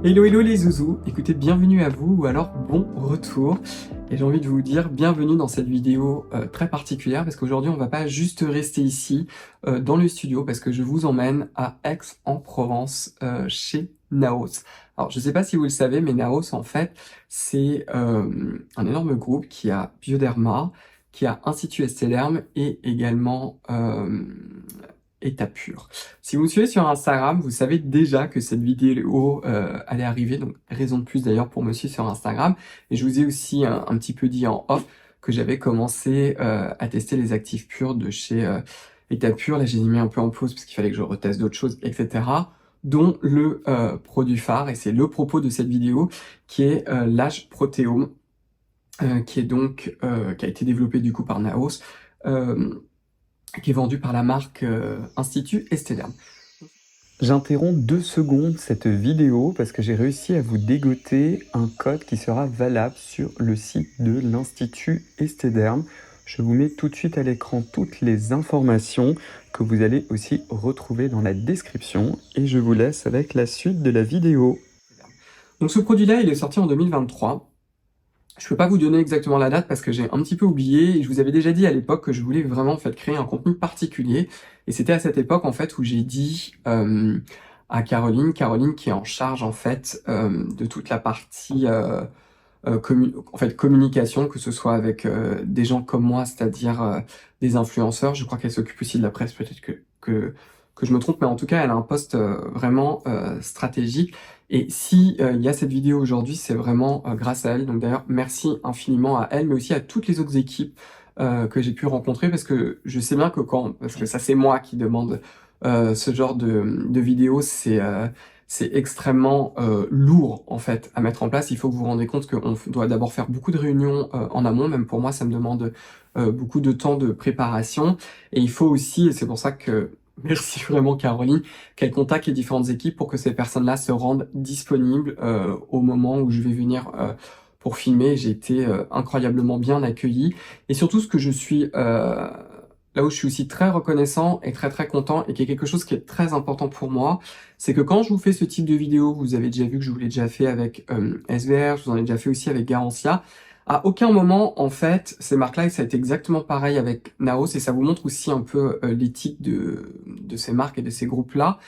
Hello hello les zouzous, écoutez, bienvenue à vous ou alors bon retour. Et j'ai envie de vous dire bienvenue dans cette vidéo très particulière parce qu'aujourd'hui on va pas juste rester ici dans le studio parce que je vous emmène à Aix-en-Provence chez Naos. Alors je sais pas si vous le savez mais Naos en fait c'est un énorme groupe qui a Bioderma, qui a Institut Esthederm et également État pur. Si vous me suivez sur Instagram, vous savez déjà que cette vidéo allait arriver, donc raison de plus d'ailleurs pour me suivre sur Instagram. Et je vous ai aussi un petit peu dit en off que j'avais commencé à tester les actifs purs de chez État pur. Là, j'ai mis un peu en pause parce qu'il fallait que je reteste d'autres choses, etc. Dont le produit phare, et c'est le propos de cette vidéo, qui est l'Age Protéome, qui est donc qui a été développé du coup par Naos. Qui est vendu par la marque Institut Esthederm. J'interromps 2 secondes cette vidéo parce que j'ai réussi à vous dégoter un code qui sera valable sur le site de l'Institut Esthederm. Je vous mets tout de suite à l'écran toutes les informations que vous allez aussi retrouver dans la description et je vous laisse avec la suite de la vidéo. Donc ce produit-là, il est sorti en 2023. Je peux pas vous donner exactement la date parce que j'ai un petit peu oublié et je vous avais déjà dit à l'époque que je voulais vraiment en fait créer un contenu particulier et c'était à cette époque en fait où j'ai dit à Caroline qui est en charge en fait de toute la partie communication, que ce soit avec des gens comme moi, c'est-à-dire des influenceurs. Je crois qu'elle s'occupe aussi de la presse, peut-être que je me trompe, mais en tout cas, elle a un poste vraiment stratégique. Et si il y a cette vidéo aujourd'hui, c'est vraiment grâce à elle. Donc d'ailleurs, merci infiniment à elle, mais aussi à toutes les autres équipes que j'ai pu rencontrer, parce que je sais bien que parce que ça c'est moi qui demande ce genre de vidéos, c'est extrêmement lourd en fait à mettre en place. Il faut que vous vous rendez compte qu'on doit d'abord faire beaucoup de réunions en amont. Même pour moi, ça me demande beaucoup de temps de préparation. Et il faut aussi, et c'est pour ça que merci vraiment Caroline, qu'elle contacte les différentes équipes pour que ces personnes-là se rendent disponibles au moment où je vais venir pour filmer. J'ai été incroyablement bien accueilli. Et surtout, ce que je suis là où je suis aussi très reconnaissant et très très content et qui est quelque chose qui est très important pour moi, c'est que quand je vous fais ce type de vidéo, vous avez déjà vu que je vous l'ai déjà fait avec SVR, je vous en ai déjà fait aussi avec Garantia, à aucun moment, en fait, ces marques-là, et ça a été exactement pareil avec Naos, et ça vous montre aussi un peu l'éthique de ces marques et de ces groupes-là,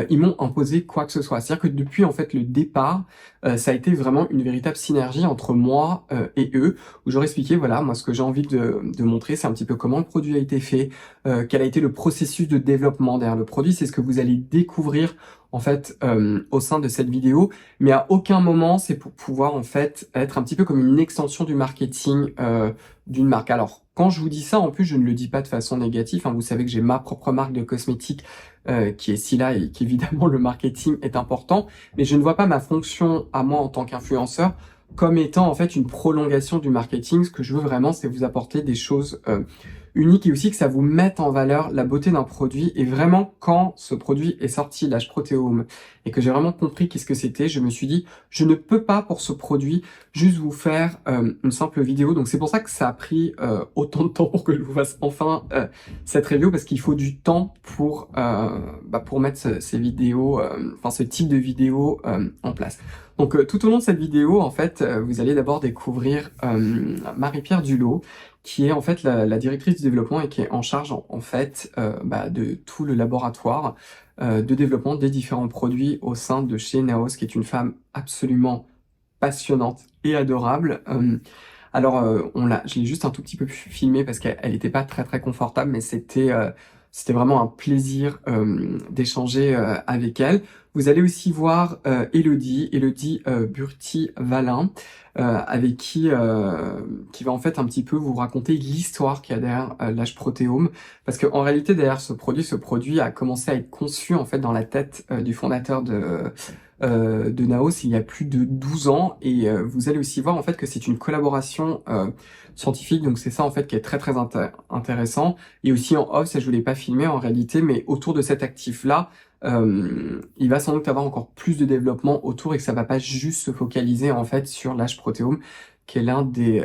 ils m'ont imposé quoi que ce soit. C'est-à-dire que depuis, en fait, le départ, ça a été vraiment une véritable synergie entre moi et eux, où j'aurais expliqué, voilà, moi, ce que j'ai envie de montrer, c'est un petit peu comment le produit a été fait, quel a été le processus de développement derrière le produit, c'est ce que vous allez découvrir en fait au sein de cette vidéo, mais à aucun moment c'est pour pouvoir en fait être un petit peu comme une extension du marketing d'une marque. Alors quand je vous dis ça, en plus je ne le dis pas de façon négative, hein, vous savez que j'ai ma propre marque de cosmétiques qui est Sila et qu'évidemment le marketing est important, mais je ne vois pas ma fonction à moi en tant qu'influenceur comme étant en fait une prolongation du marketing. Ce que je veux vraiment, c'est vous apporter des choses unique et aussi que ça vous mette en valeur la beauté d'un produit. Et vraiment, quand ce produit est sorti, l'Age Protéome, et que j'ai vraiment compris qu'est-ce que c'était, je me suis dit, je ne peux pas pour ce produit juste vous faire une simple vidéo. Donc c'est pour ça que ça a pris autant de temps pour que je vous fasse enfin cette review, parce qu'il faut du temps pour mettre ces vidéos, enfin ce type de vidéo en place. Donc tout au long de cette vidéo, en fait, vous allez d'abord découvrir Marie-Pierre Dulot, qui est en fait la directrice du développement et qui est en charge en fait de tout le laboratoire de développement des différents produits au sein de chez Naos, qui est une femme absolument passionnante et adorable. Je l'ai juste un tout petit peu filmé parce qu'elle n'était pas très très confortable, mais c'était vraiment un plaisir d'échanger avec elle. Vous allez aussi voir Elodie Burti-Valin, avec qui va en fait un petit peu vous raconter l'histoire qu'il y a derrière l'Age Protéome, parce qu'en réalité derrière ce produit a commencé à être conçu en fait dans la tête du fondateur de Naos il y a plus de 12 ans, et vous allez aussi voir en fait que c'est une collaboration scientifique, donc c'est ça en fait qui est très très intéressant. Et aussi en off, ça je voulais pas filmer en réalité, mais autour de cet actif là, il va sans doute avoir encore plus de développement autour, et que ça va pas juste se focaliser en fait sur l'Age Protéome, qui est l'un des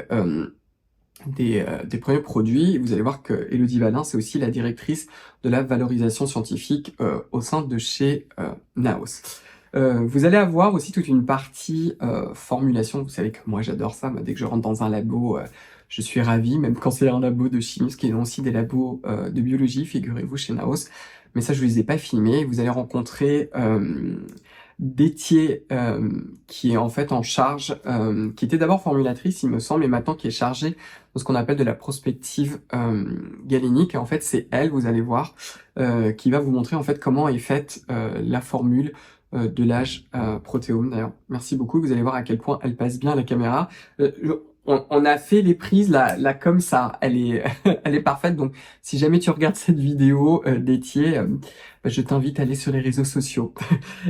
premiers produits. Vous allez voir que Elodie Valin, c'est aussi la directrice de la valorisation scientifique au sein de chez Naos. Vous allez avoir aussi toute une partie formulation. Vous savez que moi j'adore ça. Moi, dès que je rentre dans un labo, je suis ravie, même quand c'est un labo de chimie, parce qu'ils ont aussi des labos de biologie, figurez-vous, chez Naos. Mais ça, je ne les ai pas filmés. Vous allez rencontrer Détier, qui est en fait en charge, qui était d'abord formulatrice, il me semble, et maintenant qui est chargée de ce qu'on appelle de la prospective galénique. Et en fait, c'est elle, vous allez voir, qui va vous montrer en fait comment est faite la formule de l'âge protéome. D'ailleurs, merci beaucoup. Vous allez voir à quel point elle passe bien à la caméra. On a fait les prises là comme ça. Elle est, elle est parfaite. Donc, si jamais tu regardes cette vidéo Détier, je t'invite à aller sur les réseaux sociaux.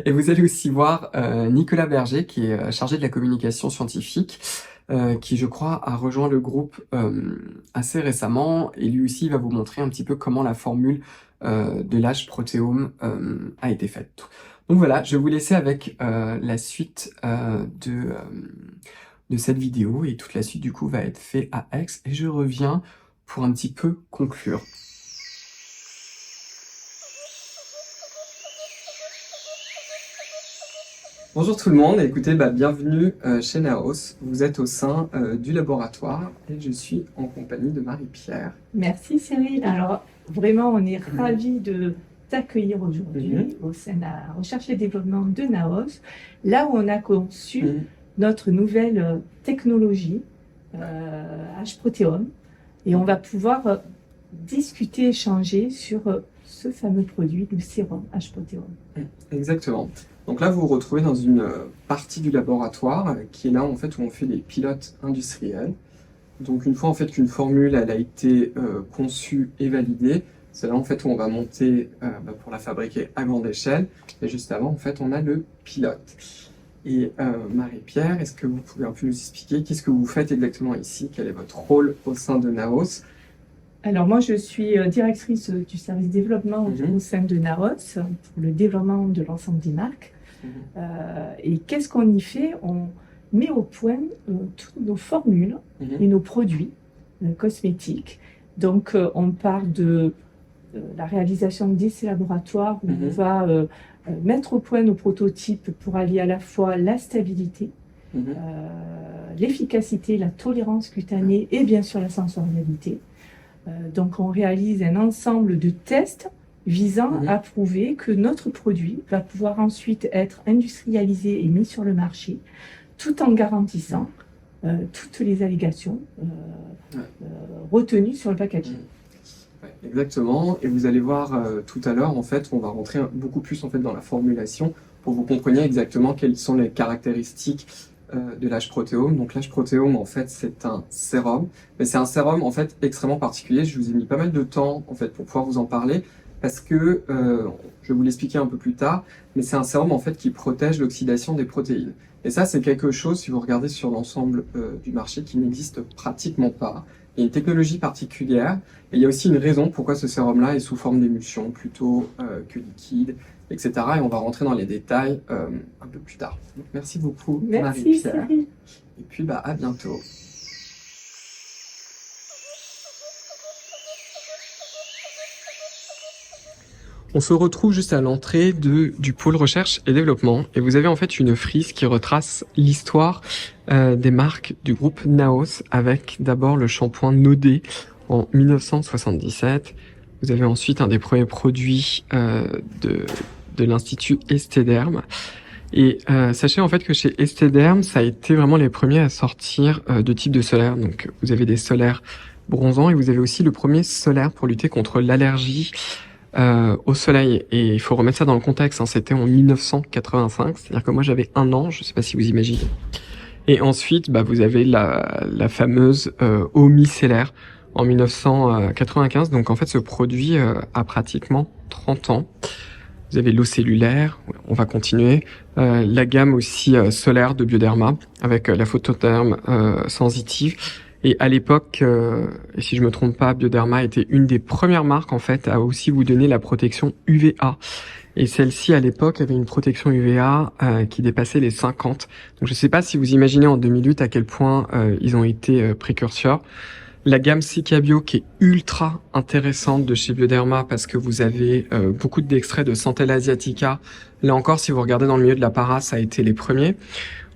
Et vous allez aussi voir Nicolas Berger, qui est chargé de la communication scientifique, qui, je crois, a rejoint le groupe assez récemment. Et lui aussi, il va vous montrer un petit peu comment la formule de l'âge protéome a été faite. Donc voilà, je vais vous laisser avec la suite de cette vidéo, et toute la suite du coup va être faite à Aix, et je reviens pour un petit peu conclure. Bonjour tout le monde, écoutez, bienvenue chez Naos. Vous êtes au sein du laboratoire et je suis en compagnie de Marie-Pierre. Merci Cyril. Alors vraiment, on est ravis de t'accueillir aujourd'hui au sein de la recherche et développement de Naos, là où on a conçu notre nouvelle technologie H-Proteome, et on va pouvoir discuter, échanger sur ce fameux produit, le sérum H-Proteome. Exactement. Donc là, vous vous retrouvez dans une partie du laboratoire qui est là en fait où on fait des pilotes industriels. Donc une fois en fait qu'une formule elle a été conçue et validée, c'est là en fait où on va monter pour la fabriquer à grande échelle. Et juste avant en fait on a le pilote. Et Marie-Pierre, est-ce que vous pouvez un peu nous expliquer qu'est-ce que vous faites exactement ici? Quel est votre rôle au sein de Naos? Alors moi je suis directrice du service développement au sein de Naos pour le développement de l'ensemble des marques. Et qu'est-ce qu'on y fait? On met au point toutes nos formules et nos produits cosmétiques. Donc on part de la réalisation d'essais laboratoires où on va mettre au point nos prototypes pour allier à la fois la stabilité, l'efficacité, la tolérance cutanée et bien sûr la sensorialité. Donc on réalise un ensemble de tests visant à prouver que notre produit va pouvoir ensuite être industrialisé et mis sur le marché, tout en garantissant toutes les allégations retenues sur le packaging. Exactement, et vous allez voir tout à l'heure, en fait, on va rentrer beaucoup plus en fait dans la formulation pour que vous compreniez exactement quelles sont les caractéristiques de l'H-protéome. Donc l'H-protéome, en fait, c'est un sérum, mais c'est un sérum en fait extrêmement particulier. Je vous ai mis pas mal de temps en fait pour pouvoir vous en parler, parce que je vais vous l'expliquer un peu plus tard, mais c'est un sérum en fait qui protège l'oxydation des protéines. Et ça, c'est quelque chose, si vous regardez sur l'ensemble du marché, qui n'existe pratiquement pas. Il y a une technologie particulière, et il y a aussi une raison pourquoi ce sérum-là est sous forme d'émulsion plutôt que liquide, etc. Et on va rentrer dans les détails un peu plus tard. Donc, merci beaucoup, Marie-Pierre. Et puis, à bientôt. On se retrouve juste à l'entrée du pôle recherche et développement, et vous avez en fait une frise qui retrace l'histoire des marques du groupe Naos, avec d'abord le shampoing Nodé en 1977. Vous avez ensuite un des premiers produits de l'institut Esthederm. Et sachez en fait que chez Esthederm, ça a été vraiment les premiers à sortir de type de solaire. Donc vous avez des solaires bronzants, et vous avez aussi le premier solaire pour lutter contre l'allergie au soleil. Et il faut remettre ça dans le contexte, hein, c'était en 1985, c'est-à-dire que moi j'avais 1 an, je sais pas si vous imaginez. Et ensuite, vous avez la fameuse eau micellaire en 1995. Donc en fait, ce produit a pratiquement 30 ans. Vous avez l'eau cellulaire, on va continuer. La gamme aussi solaire de Bioderma, avec la phototherme sensitive. Et à l'époque, et si je me trompe pas, Bioderma était une des premières marques en fait à aussi vous donner la protection UVA. Et celle-ci à l'époque avait une protection UVA qui dépassait les 50. Donc je sais pas si vous imaginez en 2008 à quel point ils ont été précurseurs. la gamme Cicabio qui est ultra intéressante de chez Bioderma parce que vous avez beaucoup d'extraits de Centella asiatica. Là encore, si vous regardez dans le milieu de la para, ça a été les premiers.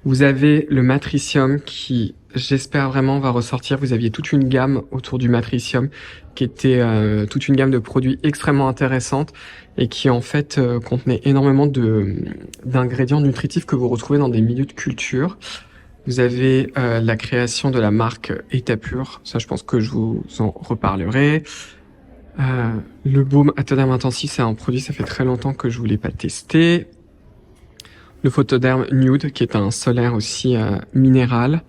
Vous avez le Matricium qui, j'espère vraiment, va ressortir. Vous aviez toute une gamme autour du Matricium qui était toute une gamme de produits extrêmement intéressante et qui en fait contenait énormément d'ingrédients nutritifs que vous retrouvez dans des milieux de culture. Vous avez la création de la marque Etapure, ça je pense que je vous en reparlerai. Le baume Atoderm Intensif, c'est un produit, ça fait très longtemps que je voulais pas tester. Le Photoderm Nude, qui est un solaire aussi minéral.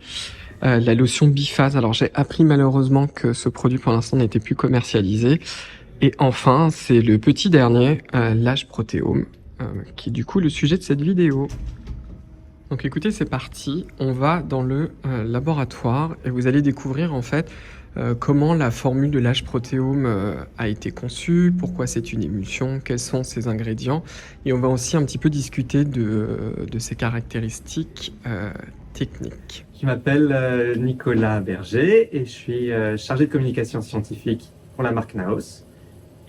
La lotion biphase, alors j'ai appris malheureusement que ce produit pour l'instant n'était plus commercialisé. Et enfin, c'est le petit dernier, l'Age Protéome, qui est du coup le sujet de cette vidéo. Donc écoutez, c'est parti, on va dans le laboratoire et vous allez découvrir en fait comment la formule de l'Age Protéome a été conçue, pourquoi c'est une émulsion, quels sont ses ingrédients, et on va aussi un petit peu discuter de ses caractéristiques techniques. Je m'appelle Nicolas Berger et je suis chargé de communication scientifique pour la marque Naos.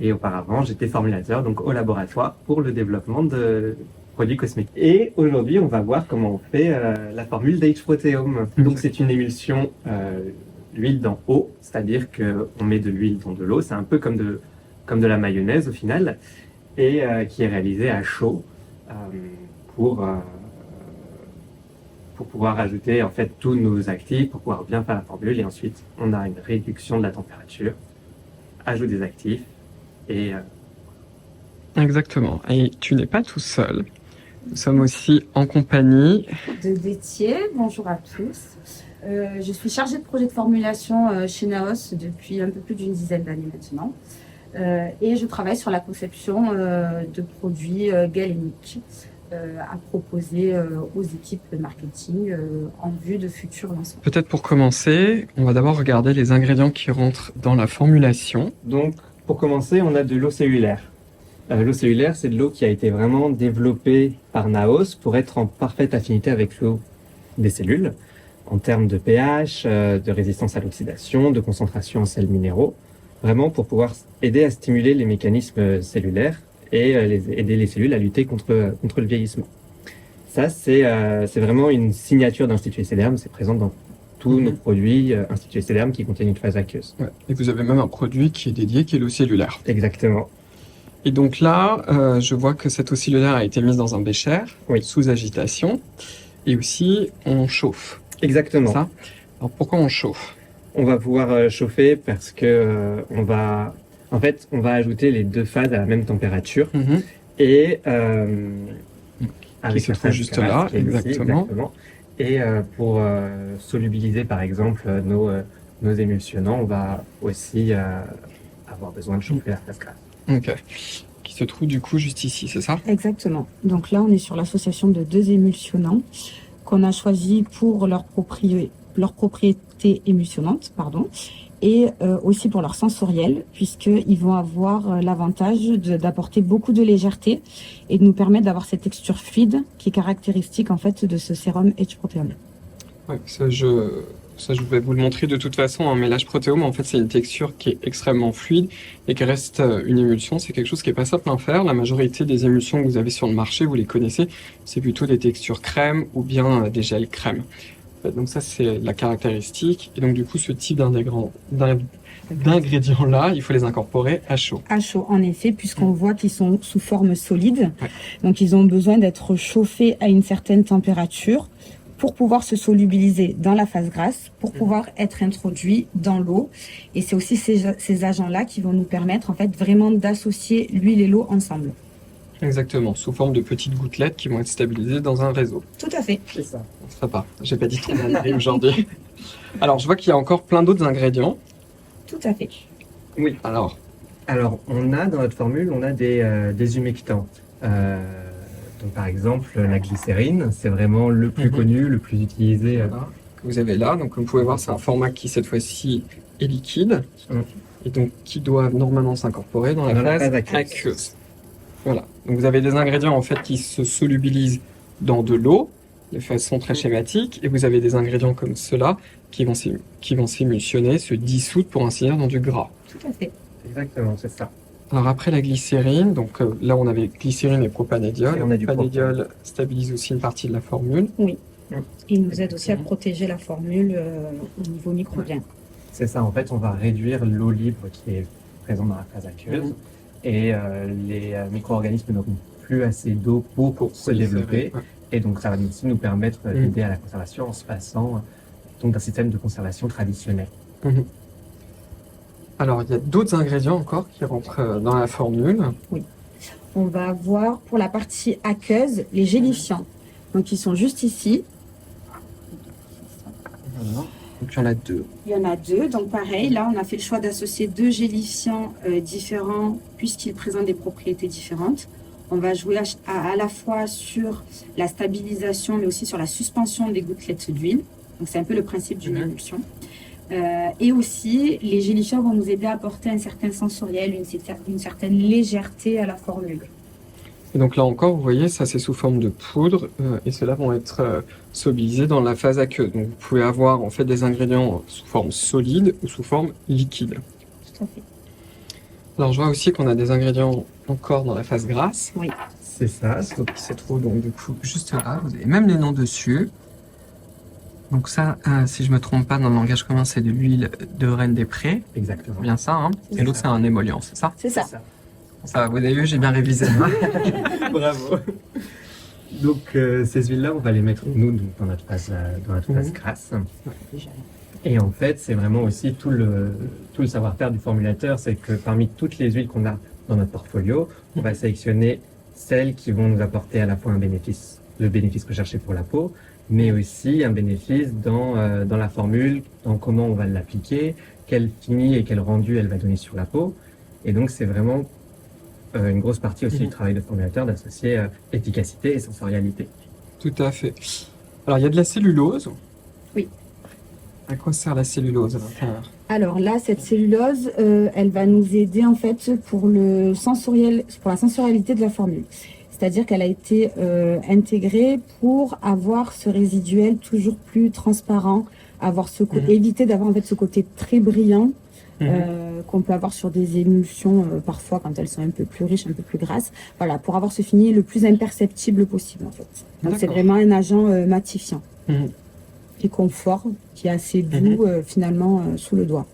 Et auparavant, j'étais formulateur donc au laboratoire pour le développement de produits cosmétiques. Et aujourd'hui, on va voir comment on fait la formule d'Age Protéome. Donc c'est une émulsion l'huile dans eau, c'est-à-dire qu'on met de l'huile dans de l'eau, c'est un peu comme de la mayonnaise au final, et qui est réalisée à chaud pour pouvoir ajouter en fait tous nos actifs, pour pouvoir bien faire la formule, et ensuite on a une réduction de la température, ajout des actifs, et... Exactement, et tu n'es pas tout seul, nous sommes aussi en compagnie de Détier, bonjour à tous. Je suis chargée de projet de formulation chez Naos depuis un peu plus d'une dizaine d'années maintenant. Et je travaille sur la conception de produits galéniques à proposer aux équipes de marketing en vue de futurs lancements. Peut-être pour commencer, on va d'abord regarder les ingrédients qui rentrent dans la formulation. Donc, pour commencer, on a de l'eau cellulaire. L'eau cellulaire, c'est de l'eau qui a été vraiment développée par Naos pour être en parfaite affinité avec l'eau des cellules, en termes de pH, de résistance à l'oxydation, de concentration en sels minéraux, vraiment pour pouvoir aider à stimuler les mécanismes cellulaires et aider les cellules à lutter contre le vieillissement. Ça, c'est vraiment une signature d'Institut Cederm, c'est présent dans tous nos produits Institut Cederm qui contiennent une phase aqueuse. Ouais. Et vous avez même un produit qui est dédié, qui est l'eau cellulaire. Exactement. Et donc là, je vois que cette eau cellulaire a été mise dans un bécher, sous agitation, et aussi on chauffe. Exactement. Ça. Alors pourquoi on chauffe? On va pouvoir chauffer parce que on va ajouter les deux phases à la même température et qui se trouve juste là, exactement. Et pour solubiliser par exemple nos émulsionnants, on va aussi avoir besoin de chauffer la phase grasse. Ok. Qui se trouve du coup juste ici, c'est ça? Exactement. Donc là, on est sur l'association de deux émulsionnants qu'on a choisi pour leur propriété émulsionnante, et aussi pour leur sensoriel, puisqu'ils vont avoir l'avantage d'apporter beaucoup de légèreté et de nous permettre d'avoir cette texture fluide qui est caractéristique en fait de ce sérum Age Proteome. Ouais, ça je vais vous le montrer de toute façon, hein, mais l'Age Proteome, en fait, c'est une texture qui est extrêmement fluide et qui reste une émulsion. C'est quelque chose qui est pas simple à faire. La majorité des émulsions que vous avez sur le marché, vous les connaissez, c'est plutôt des textures crème ou bien des gels crème. Donc ça, c'est la caractéristique. Et donc du coup, ce type d'ingrédients-là, il faut les incorporer à chaud. À chaud, en effet, puisqu'on voit qu'ils sont sous forme solide. Ouais. Donc ils ont besoin d'être chauffés à une certaine température pour pouvoir se solubiliser dans la phase grasse, pour pouvoir être introduits dans l'eau. Et c'est aussi ces agents-là qui vont nous permettre en fait vraiment d'associer l'huile et l'eau ensemble. Exactement, sous forme de petites gouttelettes qui vont être stabilisées dans un réseau. Tout à fait. C'est ça. Sympa, j'ai pas dit trop d'ingrédients aujourd'hui. Alors, je vois qu'il y a encore plein d'autres ingrédients. Tout à fait. Oui. Alors, on a dans notre formule, on a des humectants. Donc, par exemple, la glycérine, c'est vraiment le plus connu, le plus utilisé. Voilà, que vous avez là. Donc, comme vous pouvez voir, c'est un format qui, cette fois-ci, est liquide. Et donc, qui doit normalement s'incorporer dans la phase aqueuse. Voilà. Donc, vous avez des ingrédients, en fait, qui se solubilisent dans de l'eau, de façon très schématique, et vous avez des ingrédients comme ceux-là qui vont s'émulsionner, se dissoudre pour ainsi dire dans du gras. Tout à fait. Exactement, c'est ça. Alors après la glycérine, donc là on avait glycérine et propanédiol. Et on a du propanédiol stabilise aussi une partie de la formule. Il nous aide aussi à protéger la formule au niveau microbien. C'est ça, en fait, on va réduire l'eau libre qui est présente dans la phase aqueuse et les micro-organismes n'auront plus assez d'eau pour se développer. Ouais. Et donc, ça va aussi nous permettre d'aider à la conservation en se passant donc d'un système de conservation traditionnel. Alors il y a d'autres ingrédients encore qui rentrent dans la formule. On va avoir pour la partie aqueuse les gélifiants. Donc ils sont juste ici. Voilà. Donc il y en a deux. Il y en a deux. Donc pareil, là on a fait le choix d'associer deux gélifiants différents puisqu'ils présentent des propriétés différentes. On va jouer à la fois sur la stabilisation mais aussi sur la suspension des gouttelettes d'huile. Donc c'est un peu le principe d'une émulsion. Et aussi, les gélifiants vont nous aider à apporter un certain sensoriel, une certaine légèreté à la formule. Et donc là encore, vous voyez, ça c'est sous forme de poudre et ceux-là vont être solubilisés dans la phase aqueuse. Donc vous pouvez avoir en fait des ingrédients sous forme solide ou sous forme liquide. Tout à fait. Alors je vois aussi qu'on a des ingrédients encore dans la phase grasse. Oui. C'est ça. Qui se trouvent donc du coup juste là. Vous avez même les noms dessus. Donc ça, si je me trompe pas, dans le langage commun, c'est de l'huile de Rennes des Prés. Exactement. Bien ça, hein. C'est Et l'autre, c'est un émollient, c'est ça? C'est ça. Ça, vous avez vu, j'ai bien révisé. Bravo. Donc ces huiles-là, on va les mettre nous dans notre phase grasse. Et en fait, c'est vraiment aussi tout le savoir-faire du formulateur, c'est que parmi toutes les huiles qu'on a dans notre portfolio, on va sélectionner celles qui vont nous apporter à la fois le bénéfice recherché pour la peau, mais aussi un bénéfice dans la formule, dans comment on va l'appliquer, quel fini et quel rendu elle va donner sur la peau. Et donc c'est vraiment une grosse partie aussi du travail de formulateur d'associer efficacité et sensorialité. Tout à fait. Alors, il y a de la cellulose. Oui. À quoi sert la cellulose à l'intérieur? Alors là, cette cellulose, elle va nous aider en fait pour la sensorialité de la formule. C'est-à-dire qu'elle a été intégrée pour avoir ce résiduel toujours plus transparent, avoir éviter d'avoir en fait ce côté très brillant qu'on peut avoir sur des émulsions parfois quand elles sont un peu plus riches, un peu plus grasses. Voilà, pour avoir ce fini le plus imperceptible possible en fait. Donc c'est vraiment un agent matifiant qui confort, qui est assez doux finalement sous le doigt.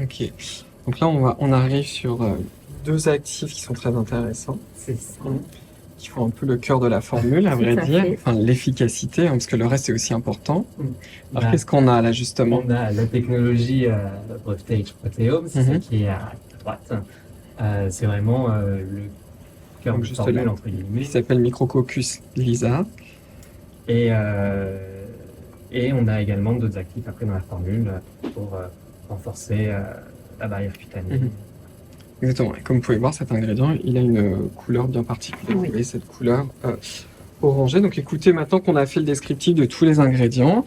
Ok. Donc là, on arrive sur deux actifs qui sont très intéressants. C'est ça. Qui font un peu le cœur de la formule, à vrai dire. Enfin, l'efficacité, hein, parce que le reste est aussi important. Alors, qu'est-ce qu'on a là, justement? On a la technologie Brevetage Proteome, c'est celle qui est à droite. C'est vraiment le cœur de formule, entre guillemets. Qui s'appelle Micrococcus lisa. Et on a également d'autres actifs après dans la formule pour renforcer la barrière cutanée. Exactement. Et comme vous pouvez voir, cet ingrédient, il a une couleur bien particulière. Vous voyez cette couleur orangée. Donc écoutez, maintenant qu'on a fait le descriptif de tous les ingrédients,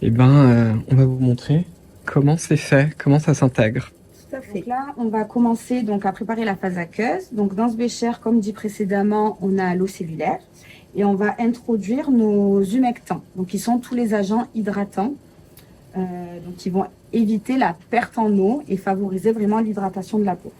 on va vous montrer comment c'est fait, comment ça s'intègre. Tout à fait. Donc là, on va commencer donc à préparer la phase aqueuse. Donc dans ce bécher, comme dit précédemment, on a l'eau cellulaire et on va introduire nos humectants. Donc ils sont tous les agents hydratants. Donc ils vont éviter la perte en eau et favoriser vraiment l'hydratation de la peau.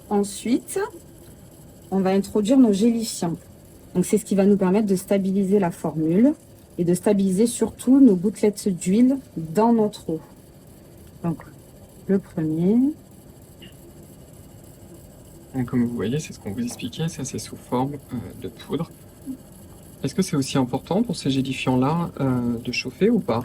Ensuite, on va introduire nos gélifiants. Donc c'est ce qui va nous permettre de stabiliser la formule et de stabiliser surtout nos gouttelettes d'huile dans notre eau. Donc le premier. Et comme vous voyez, c'est ce qu'on vous expliquait, ça c'est sous forme de poudre. Est-ce que c'est aussi important pour ces gélifiants-là de chauffer ou pas?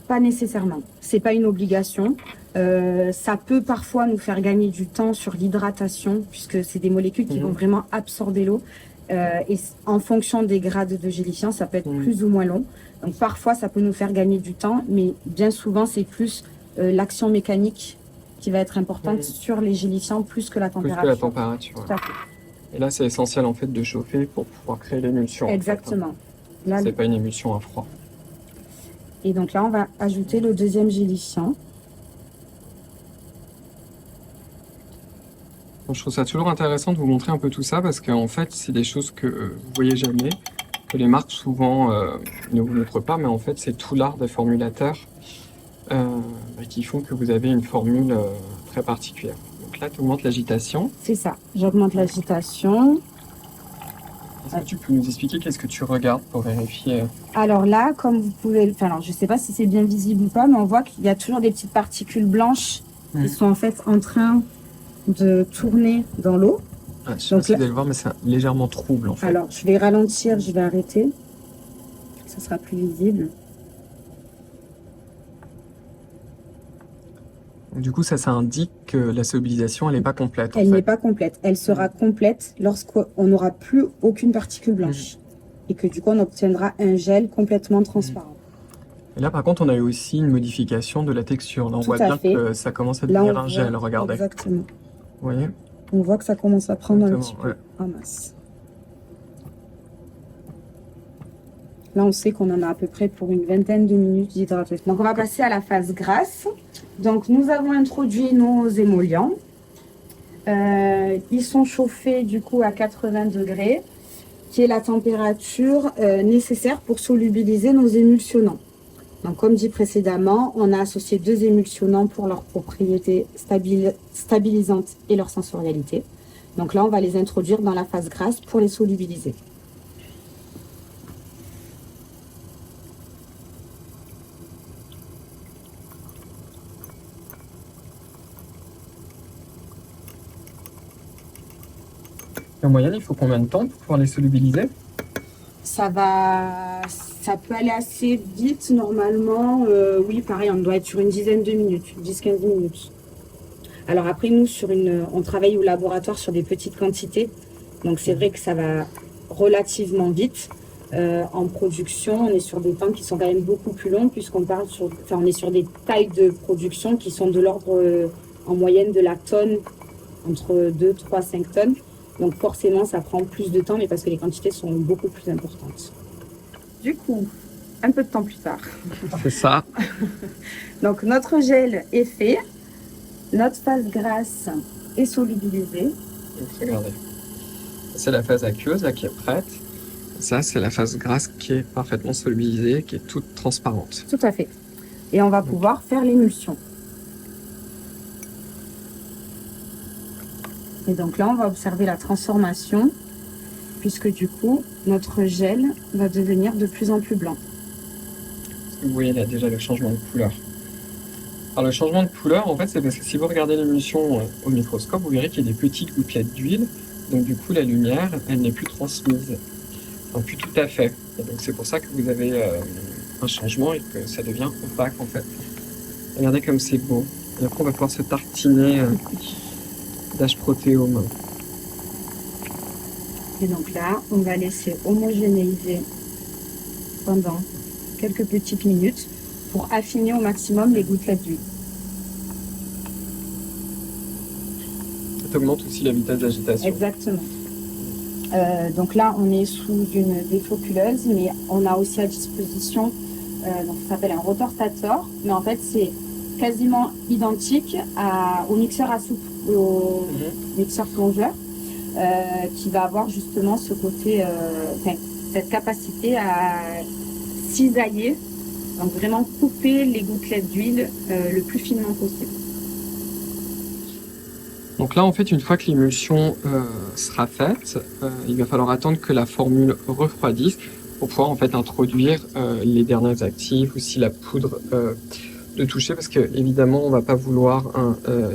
Pas nécessairement. C'est pas une obligation. Ça peut parfois nous faire gagner du temps sur l'hydratation, puisque c'est des molécules qui vont vraiment absorber l'eau. Et en fonction des grades de gélifiant, ça peut être Mhm. plus ou moins long. Donc parfois, ça peut nous faire gagner du temps, mais bien souvent, c'est plus l'action mécanique qui va être importante Mhm. sur les gélifiants plus que la Plus température. que la température. Tout à fait. Et là, c'est essentiel en fait de chauffer pour pouvoir créer l'émulsion. Exactement. Là, C'est pas une émulsion à froid. et donc là, on va ajouter le deuxième gélifiant. Je trouve ça toujours intéressant de vous montrer un peu tout ça parce qu'en fait, c'est des choses que vous voyez jamais, que les marques souvent ne vous montrent pas, mais en fait, c'est tout l'art des formulateurs qui font que vous avez une formule très particulière. Donc là, tu augmentes l'agitation. C'est ça. J'augmente l'agitation. Est-ce que tu peux nous expliquer qu'est-ce que tu regardes pour vérifier Alors là, comme vous pouvez... Enfin, alors, je ne sais pas si c'est bien visible ou pas, mais on voit qu'il y a toujours des petites particules blanches qui sont en fait en train de tourner dans l'eau. Je sais pas Donc si là- vous allez le voir, mais c'est légèrement trouble en fait. Alors, je vais ralentir, je vais arrêter. Ça sera plus visible. Donc, du coup, ça indique que la solubilisation, elle n'est pas complète. en Elle fait. n'est pas complète. Elle sera complète lorsqu'on n'aura plus aucune particule blanche. Et que du coup, on obtiendra un gel complètement transparent. Et là, par contre, on a eu aussi une modification de la texture. Là, on Tout voit à bien fait. que ça commence à Là, devenir on un voit- gel, regardez. Exactement. Vous voyez On voit que ça commence à prendre un Exactement, petit peu ouais. en masse. Là, on sait qu'on en a à peu près pour une vingtaine de minutes d'hydratation. Donc, on va passer à la phase grasse. Donc, nous avons introduit nos émollients. Ils sont chauffés du coup à 80 degrés, qui est la température nécessaire pour solubiliser nos émulsionnants. Donc, comme dit précédemment, on a associé 2 émulsionnants pour leurs propriétés stabilisantes et leur sensorialité. Donc là, on va les introduire dans la phase grasse pour les solubiliser. En moyenne, il faut combien de temps pour pouvoir les solubiliser? Ça peut aller assez vite normalement. Oui, pareil, on doit être sur une dizaine de minutes, 10-15 minutes. Alors après, nous, on travaille au laboratoire sur des petites quantités. Donc c'est vrai que ça va relativement vite. En production, on est sur des temps qui sont quand même beaucoup plus longs on est sur des tailles de production qui sont de l'ordre en moyenne de la tonne, entre 2, 3, 5 tonnes. Donc forcément, ça prend plus de temps, mais parce que les quantités sont beaucoup plus importantes. Du coup, un peu de temps plus tard. C'est ça. Donc notre gel est fait, notre phase grasse est solubilisée. Donc, regardez. C'est la phase aqueuse là, qui est prête. Ça, c'est la phase grasse qui est parfaitement solubilisée, qui est toute transparente. Tout à fait. Et on va pouvoir faire l'émulsion. Et donc là, on va observer la transformation, puisque du coup, notre gel va devenir de plus en plus blanc. Vous voyez là déjà le changement de couleur. Alors le changement de couleur, en fait, c'est parce que si vous regardez l'émulsion au microscope, vous verrez qu'il y a des petites gouttelettes d'huile. Donc du coup, la lumière, elle n'est plus transmise. Enfin, plus tout à fait. Et donc c'est pour ça que vous avez un changement et que ça devient opaque en fait. Regardez comme c'est beau. Et après, on va pouvoir se tartiner d'H-protéome. Et donc là, on va laisser homogénéiser pendant quelques petites minutes pour affiner au maximum les gouttelettes d'huile. Ça augmente aussi la vitesse d'agitation. Exactement. Donc là, on est sous une défloculeuse, mais on a aussi à disposition, donc ça s'appelle un rotorstator, mais en fait c'est quasiment identique au mixeur à soupe, au mixeur plongeur, qui va avoir justement ce côté, cette capacité à cisailler, donc vraiment couper les gouttelettes d'huile le plus finement possible. Donc là, en fait, une fois que l'émulsion sera faite, il va falloir attendre que la formule refroidisse pour pouvoir en fait introduire les derniers actifs, aussi la poudre de toucher, parce que évidemment, on va pas vouloir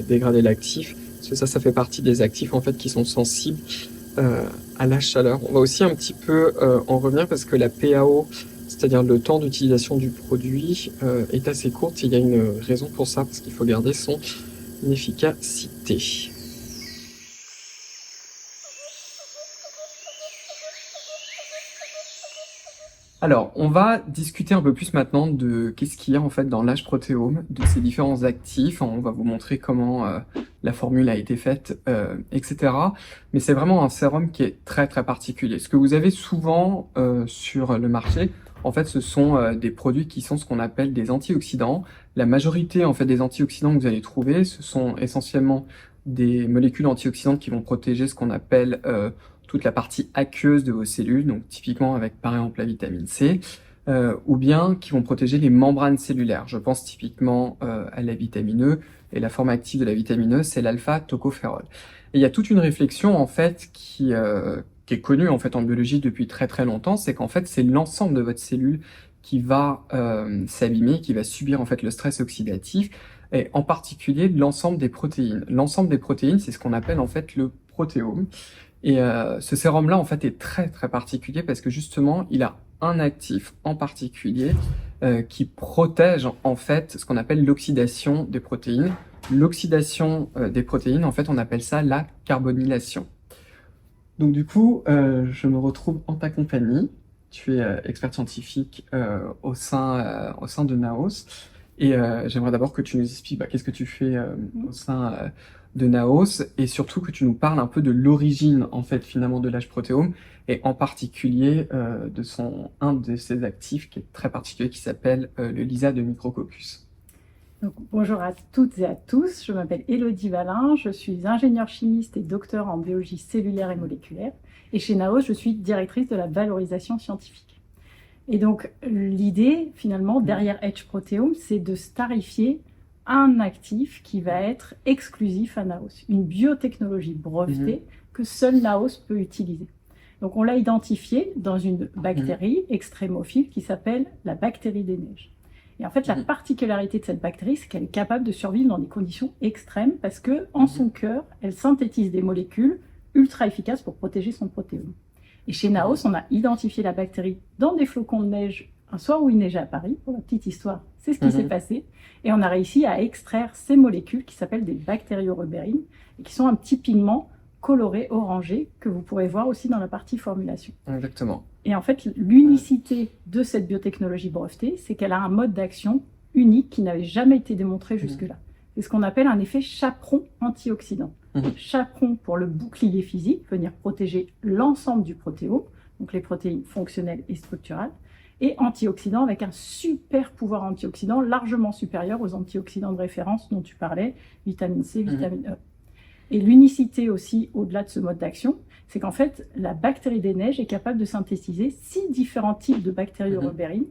dégrader l'actif, parce que ça fait partie des actifs en fait qui sont sensibles à la chaleur. On va aussi un petit peu en revenir parce que la PAO, c'est-à-dire le temps d'utilisation du produit, est assez courte. Et il y a une raison pour ça, parce qu'il faut garder son efficacité. Alors, on va discuter un peu plus maintenant de qu'est-ce qu'il y a en fait dans l'âge protéome, de ces différents actifs. On va vous montrer comment la formule a été faite, etc. Mais c'est vraiment un sérum qui est très très particulier. Ce que vous avez souvent sur le marché, en fait, ce sont des produits qui sont ce qu'on appelle des antioxydants. La majorité en fait des antioxydants que vous allez trouver, ce sont essentiellement des molécules antioxydantes qui vont protéger ce qu'on appelle toute la partie aqueuse de vos cellules, donc typiquement avec par exemple la vitamine C, ou bien qui vont protéger les membranes cellulaires. Je pense typiquement à la vitamine E, et la forme active de la vitamine E, c'est l'alpha-tocophérol. Et il y a toute une réflexion en fait qui est connue en fait en biologie depuis très très longtemps, c'est qu'en fait c'est l'ensemble de votre cellule qui va s'abîmer, qui va subir en fait le stress oxydatif, et en particulier l'ensemble des protéines. L'ensemble des protéines, c'est ce qu'on appelle en fait le protéome. Et ce sérum-là, en fait, est très très particulier parce que justement, il a un actif en particulier qui protège en fait ce qu'on appelle l'oxydation des protéines. L'oxydation des protéines, en fait, on appelle ça la carbonylation. Donc du coup, je me retrouve en ta compagnie. Tu es experte scientifique au sein de Naos. Et j'aimerais d'abord que tu nous expliques qu'est-ce que tu fais au sein de Naos, et surtout que tu nous parles un peu de l'origine en fait finalement de l'âge protéome, et en particulier de un de ses actifs qui est très particulier, qui s'appelle le Lysa de Micrococcus. Donc, bonjour à toutes et à tous, je m'appelle Élodie Valin, je suis ingénieure chimiste et docteur en biologie cellulaire et moléculaire, et chez Naos je suis directrice de la valorisation scientifique. Et donc l'idée finalement derrière Edge Proteome, c'est de starifier un actif qui va être exclusif à Naos, une biotechnologie brevetée que seul Naos peut utiliser. Donc on l'a identifié dans une bactérie extrémophile qui s'appelle la bactérie des neiges. Et en fait, la particularité de cette bactérie, c'est qu'elle est capable de survivre dans des conditions extrêmes parce que, en son cœur, elle synthétise des molécules ultra efficaces pour protéger son protéome. Et chez Naos, on a identifié la bactérie dans des flocons de neige un soir où il neigeait à Paris. Pour la petite histoire, c'est ce qui s'est passé. Et on a réussi à extraire ces molécules qui s'appellent des bactériorubérines et qui sont un petit pigment coloré orangé que vous pourrez voir aussi dans la partie formulation. Exactement. Et en fait, l'unicité de cette biotechnologie brevetée, c'est qu'elle a un mode d'action unique qui n'avait jamais été démontré jusque-là. C'est ce qu'on appelle un effet chaperon antioxydant. Chaperon pour le bouclier physique, venir protéger l'ensemble du protéome, donc les protéines fonctionnelles et structurales, et antioxydant avec un super pouvoir antioxydant largement supérieur aux antioxydants de référence dont tu parlais, vitamine C, vitamine E. Et l'unicité aussi, au-delà de ce mode d'action, c'est qu'en fait, la bactérie des neiges est capable de synthétiser 6 différents types de bactériorubérines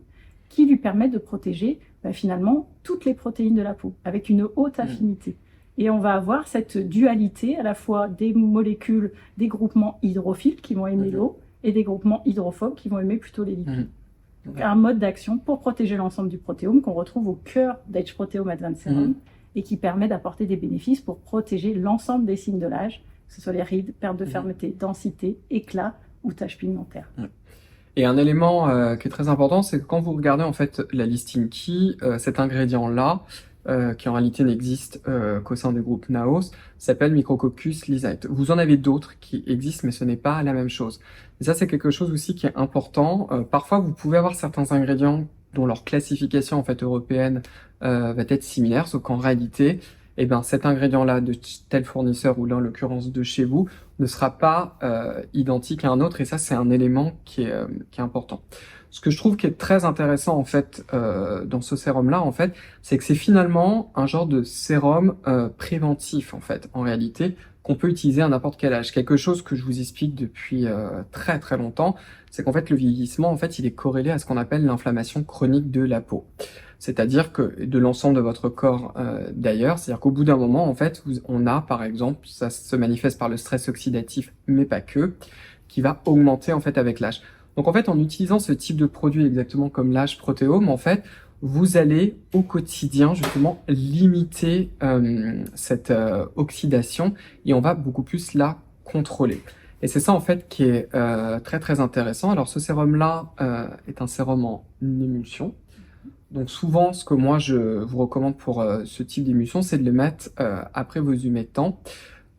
qui lui permettent de protéger finalement toutes les protéines de la peau, avec une haute affinité. Et on va avoir cette dualité à la fois des molécules, des groupements hydrophiles qui vont aimer l'eau, et des groupements hydrophobes qui vont aimer plutôt les lipides. Donc un mode d'action pour protéger l'ensemble du protéome qu'on retrouve au cœur d'Edge Proteome Advanced Serum, et qui permet d'apporter des bénéfices pour protéger l'ensemble des signes de l'âge, que ce soit les rides, perte de fermeté, densité, éclat ou taches pigmentaires. Et un élément qui est très important, c'est que quand vous regardez en fait la listing key, cet ingrédient-là, qui en réalité n'existe qu'au sein du groupe Naos, s'appelle Micrococcus lysae. Vous en avez d'autres qui existent, mais ce n'est pas la même chose. Et ça, c'est quelque chose aussi qui est important. Parfois, vous pouvez avoir certains ingrédients dont leur classification en fait européenne va être similaire, sauf qu'en réalité, cet ingrédient-là de tel fournisseur, ou là en l'occurrence de chez vous, ne sera pas identique à un autre, et ça c'est un élément qui est important. Ce que je trouve qui est très intéressant en fait dans ce sérum-là, en fait, c'est que c'est finalement un genre de sérum préventif en fait, en réalité, qu'on peut utiliser à n'importe quel âge. Quelque chose que je vous explique depuis très très longtemps, c'est qu'en fait le vieillissement, en fait, il est corrélé à ce qu'on appelle l'inflammation chronique de la peau. C'est-à-dire que de l'ensemble de votre corps d'ailleurs, c'est-à-dire qu'au bout d'un moment, en fait, on a par exemple, ça se manifeste par le stress oxydatif, mais pas que, qui va augmenter en fait avec l'âge. Donc en fait, en utilisant ce type de produit exactement comme l'âge protéome, en fait, vous allez au quotidien justement limiter cette oxydation, et on va beaucoup plus la contrôler. Et c'est ça en fait qui est très très intéressant. Alors ce sérum-là est un sérum en émulsion. Donc souvent, ce que moi je vous recommande pour ce type d'émulsion, c'est de le mettre après vos humectants.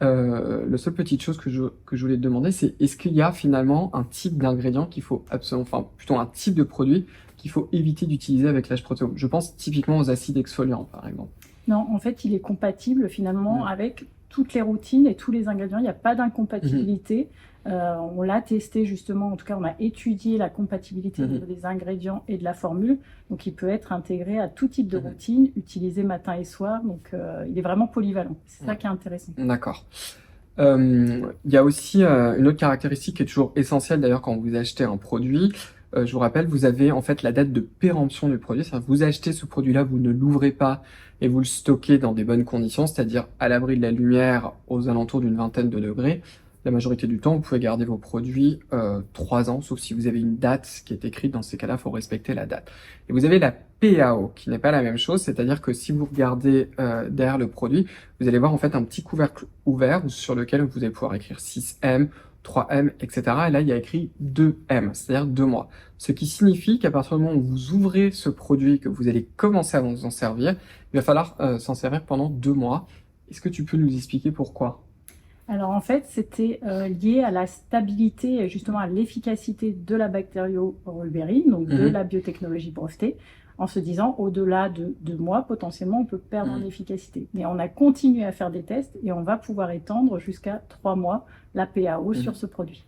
Le seule petite chose que je voulais te demander, c'est est-ce qu'il y a finalement un type d'ingrédient qu'il faut absolument, enfin plutôt un type de produit qu'il faut éviter d'utiliser avec l'H-protéome? Je pense typiquement aux acides exfoliants, par exemple. Non, en fait, il est compatible finalement Mm. avec toutes les routines et tous les ingrédients. Il n'y a pas d'incompatibilité. On l'a testé justement, en tout cas, on a étudié la compatibilité des ingrédients et de la formule. Donc, il peut être intégré à tout type de routine, utilisé matin et soir. Donc, il est vraiment polyvalent. C'est ça qui est intéressant. D'accord. Il y a aussi une autre caractéristique qui est toujours essentielle d'ailleurs quand vous achetez un produit. Je vous rappelle, vous avez en fait la date de péremption du produit. C'est-à-dire que vous achetez ce produit-là, vous ne l'ouvrez pas et vous le stockez dans des bonnes conditions, c'est-à-dire à l'abri de la lumière aux alentours d'une vingtaine de degrés. La majorité du temps, vous pouvez garder vos produits 3 ans, sauf si vous avez une date qui est écrite. Dans ces cas-là, il faut respecter la date. Et vous avez la PAO, qui n'est pas la même chose, c'est-à-dire que si vous regardez derrière le produit, vous allez voir en fait un petit couvercle ouvert sur lequel vous allez pouvoir écrire 6M, 3M, etc. Et là, il y a écrit 2M, c'est-à-dire 2 mois. Ce qui signifie qu'à partir du moment où vous ouvrez ce produit, que vous allez commencer à vous en servir, il va falloir s'en servir pendant 2 mois. Est-ce que tu peux nous expliquer pourquoi? Alors en fait, c'était lié à la stabilité et justement à l'efficacité de la bactériorubérine, donc de la biotechnologie brevetée, en se disant au-delà de 2 mois, potentiellement, on peut perdre en efficacité. Mais on a continué à faire des tests et on va pouvoir étendre jusqu'à 3 mois la PAO sur ce produit.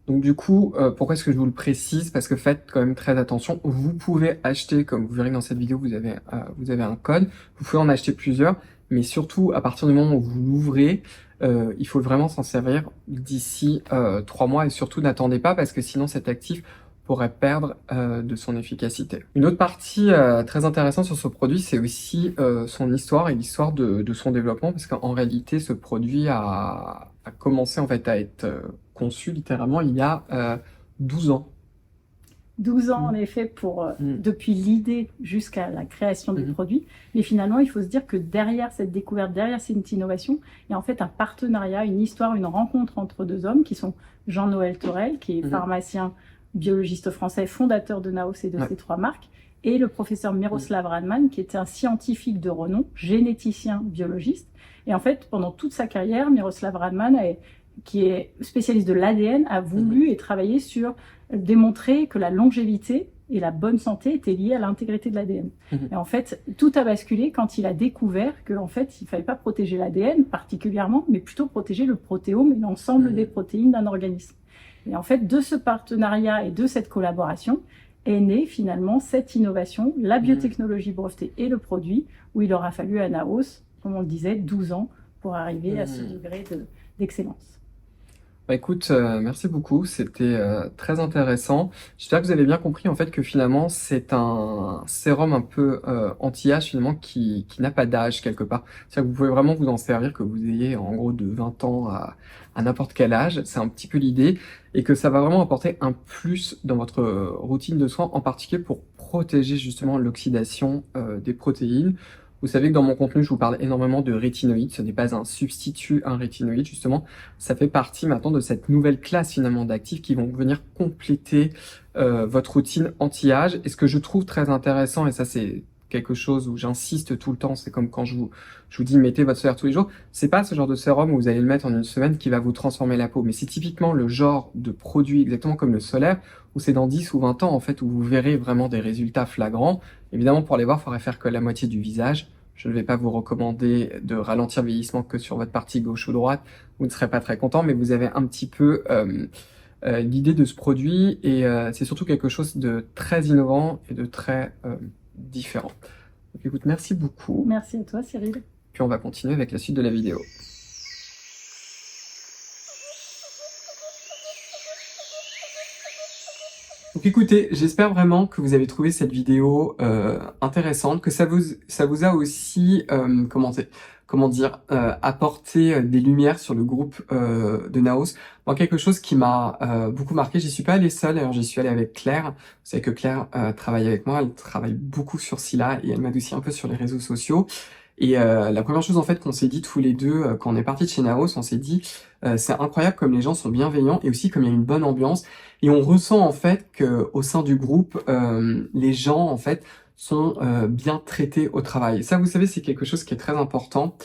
Donc du coup, pourquoi est-ce que je vous le précise? Parce que faites quand même très attention. Vous pouvez acheter, comme vous verrez dans cette vidéo, vous avez un code. Vous pouvez en acheter plusieurs, mais surtout à partir du moment où vous l'ouvrez, il faut vraiment s'en servir d'ici 3 mois et surtout n'attendez pas parce que sinon cet actif pourrait perdre de son efficacité. Une autre partie très intéressante sur ce produit, c'est aussi son histoire et l'histoire de son développement parce qu'en réalité, ce produit a commencé en fait à être conçu littéralement il y a 12 ans. 12 ans, en effet, depuis l'idée jusqu'à la création du produit. Mais finalement, il faut se dire que derrière cette découverte, derrière cette innovation, il y a en fait un partenariat, une histoire, une rencontre entre 2 hommes qui sont Jean-Noël Thorel, qui est pharmacien, biologiste français, fondateur de Naos et de ces 3 marques, et le professeur Miroslav Radman, qui était un scientifique de renom, généticien, biologiste. Et en fait, pendant toute sa carrière, Miroslav Radman, qui est spécialiste de l'ADN, a voulu et travaillé sur démontrer que la longévité et la bonne santé étaient liées à l'intégrité de l'ADN. Et en fait, tout a basculé quand il a découvert qu'en fait, il ne fallait pas protéger l'ADN particulièrement, mais plutôt protéger le protéome et l'ensemble des protéines d'un organisme. Et en fait, de ce partenariat et de cette collaboration est née finalement cette innovation, la biotechnologie brevetée et le produit, où il aura fallu à Naos, comme on le disait, 12 ans pour arriver à ce degré d'excellence. Bah écoute, merci beaucoup, c'était très intéressant. J'espère que vous avez bien compris en fait que finalement c'est un sérum un peu anti-âge finalement qui n'a pas d'âge quelque part. C'est-à-dire que vous pouvez vraiment vous en servir, que vous ayez en gros de 20 ans à n'importe quel âge, c'est un petit peu l'idée, et que ça va vraiment apporter un plus dans votre routine de soins, en particulier pour protéger justement l'oxydation des protéines. Vous savez que dans mon contenu, je vous parle énormément de rétinoïdes. Ce n'est pas un substitut à un rétinoïde, justement. Ça fait partie maintenant de cette nouvelle classe finalement d'actifs qui vont venir compléter votre routine anti-âge. Et ce que je trouve très intéressant, et ça c'est quelque chose où j'insiste tout le temps, c'est comme quand je vous dis mettez votre solaire tous les jours, c'est pas ce genre de sérum où vous allez le mettre en une semaine qui va vous transformer la peau, mais c'est typiquement le genre de produit, exactement comme le solaire, où c'est dans 10 ou 20 ans en fait où vous verrez vraiment des résultats flagrants. Évidemment, pour les voir, il faudrait faire que la moitié du visage. Je ne vais pas vous recommander de ralentir le vieillissement que sur votre partie gauche ou droite, vous ne serez pas très content, mais vous avez un petit peu l'idée de ce produit, et c'est surtout quelque chose de très innovant et de très différent. Donc écoute, merci beaucoup. Merci à toi, Cyril. Puis on va continuer avec la suite de la vidéo. Donc écoutez, j'espère vraiment que vous avez trouvé cette vidéo intéressante, que ça vous a aussi apporté des lumières sur le groupe de Naos. Moi, quelque chose qui m'a beaucoup marqué, j'y suis pas allée seule, alors j'y suis allée avec Claire. Vous savez que Claire travaille avec moi, elle travaille beaucoup sur Scylla et elle m'aide aussi un peu sur les réseaux sociaux. Et la première chose en fait qu'on s'est dit tous les deux quand on est parti de chez Naos, on s'est dit c'est incroyable comme les gens sont bienveillants et aussi comme il y a une bonne ambiance. Et on ressent en fait que au sein du groupe, les gens en fait sont bien traités au travail. Et ça, vous savez, c'est quelque chose qui est très important.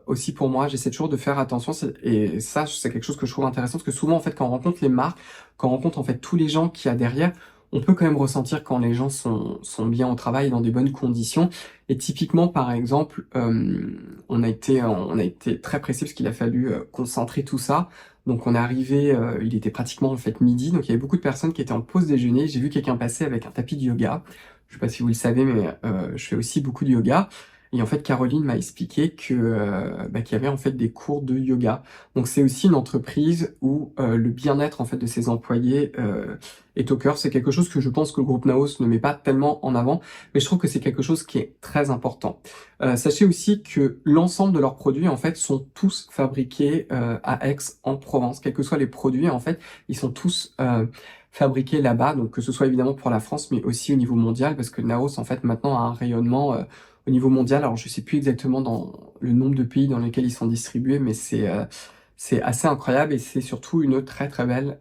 aussi pour moi, j'essaie toujours de faire attention, et ça, c'est quelque chose que je trouve intéressant, parce que souvent, en fait, quand on rencontre les marques, quand on rencontre, en fait, tous les gens qu'il y a derrière, on peut quand même ressentir quand les gens sont bien au travail, dans des bonnes conditions. Et typiquement, par exemple, on a été très pressé parce qu'il a fallu concentrer tout ça. Donc on est arrivé, il était pratiquement en fait midi, donc il y avait beaucoup de personnes qui étaient en pause déjeuner. J'ai vu quelqu'un passer avec un tapis de yoga. Je sais pas si vous le savez, mais je fais aussi beaucoup de yoga. Et en fait, Caroline m'a expliqué que qu'il y avait en fait des cours de yoga. Donc c'est aussi une entreprise où le bien-être en fait de ses employés est au cœur. C'est quelque chose que je pense que le groupe Naos ne met pas tellement en avant, mais je trouve que c'est quelque chose qui est très important. Sachez aussi que l'ensemble de leurs produits en fait sont tous fabriqués à Aix-en-Provence, quels que soient les produits en fait, ils sont tous fabriqués là-bas. Donc que ce soit évidemment pour la France, mais aussi au niveau mondial, parce que Naos en fait maintenant a un rayonnement au niveau mondial. Alors je sais plus exactement dans le nombre de pays dans lesquels ils sont distribués, mais c'est assez incroyable, et c'est surtout une très très belle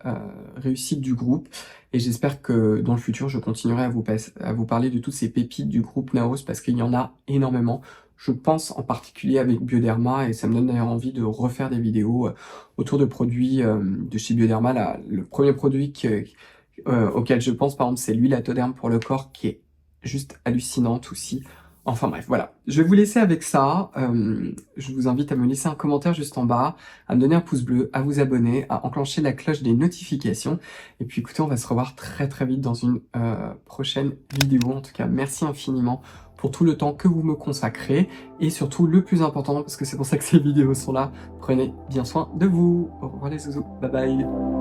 réussite du groupe. Et j'espère que dans le futur, je continuerai à vous parler de toutes ces pépites du groupe Naos, parce qu'il y en a énormément. Je pense en particulier avec Bioderma, et ça me donne d'ailleurs envie de refaire des vidéos autour de produits de chez Bioderma. Là, le premier produit auquel je pense, par exemple, c'est l'huile Atoderm pour le corps, qui est juste hallucinante aussi. Enfin bref, voilà. Je vais vous laisser avec ça. Je vous invite à me laisser un commentaire juste en bas, à me donner un pouce bleu, à vous abonner, à enclencher la cloche des notifications. Et puis écoutez, on va se revoir très très vite dans une prochaine vidéo. En tout cas, merci infiniment pour tout le temps que vous me consacrez. Et surtout, le plus important, parce que c'est pour ça que ces vidéos sont là, prenez bien soin de vous. Au revoir les zouzous. Bye bye.